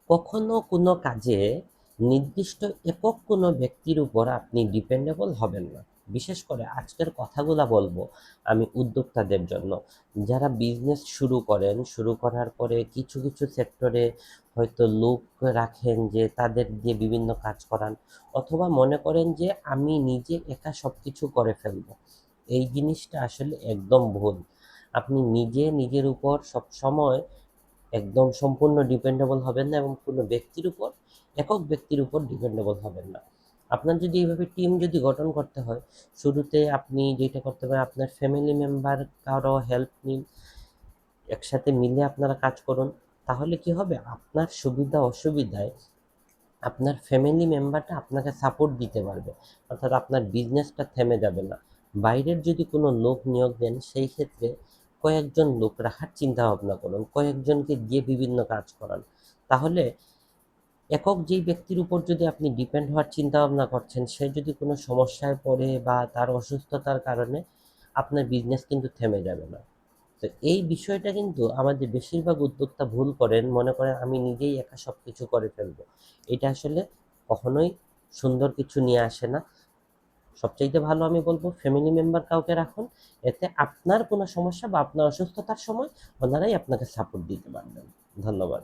কখনো কোনো কাজে নির্দিষ্ট একক কোনো ব্যক্তির উপর আপনি ডিপেন্ডেবল হবেন না। বিশেষ করে আজকের কথাগুলা বলবো আমি উদ্যোক্তাদের জন্য। যারা বিজনেস শুরু করেন, শুরু করার পরে কিছু, কিছু সেক্টরে হয়তো লোক রাখেন যে তাদের দিয়ে বিভিন্ন কাজ করান, অথবা মনে করেন যে আমি নিজে একা সবকিছু করে ফেলবো। এই জিনিসটা আসলে একদম ভুল। আপনি নিজে নিজের উপর সবসময় একদম সম্পূর্ণ ডিপেন্ডেবল হবেন না, এবং কোনো ব্যক্তির উপর, একক ব্যক্তির উপর ডিপেন্ডেবল হবেন না। আপনার যদি এইভাবে টিম যদি গঠন করতে হয়, শুরুতে আপনি যেটা করতে পারেন, আপনার ফ্যামিলি মেম্বার কারো হেল্প নিন, একসাথে মিলে আপনারা কাজ করুন। তাহলে কি হবে, আপনার সুবিধা অসুবিধায় আপনার ফ্যামিলি মেম্বারটা আপনাকে সাপোর্ট দিতে পারবে, অর্থাৎ আপনার বিজনেসটা থেমে যাবে না। বাইরের যদি কোনো লোক নিয়োগ দেন, সেই ক্ষেত্রে কয়েকজন লোক রাখার চিন্তা ভাবনা করুন, কয়েকজনকে দিয়ে বিভিন্ন কাজ করান। তাহলে একক যেই ব্যক্তির উপর যদি আপনি ডিপেন্ড হওয়ার চিন্তা ভাবনা করছেন, সে যদি কোনো সমস্যায় পড়ে বা তার অসুস্থতার কারণে, আপনার বিজনেস কিন্তু থেমে যাবে না। তো এই বিষয়টা কিন্তু আমাদের বেশিরভাগ উদ্যোক্তা ভুল করেন, মনে করেন আমি নিজেই একা সব কিছু করে ফেলবো। এটা আসলে কখনোই সুন্দর কিছু নিয়ে আসে না। সবচাইতে ভালো আমি বলবো ফ্যামিলি মেম্বার কাউকে রাখুন, এতে আপনার কোনো সমস্যা বা আপনার অসুস্থতার সময় ওনারাই আপনাকে সাপোর্ট দিতে পারবেন। ধন্যবাদ।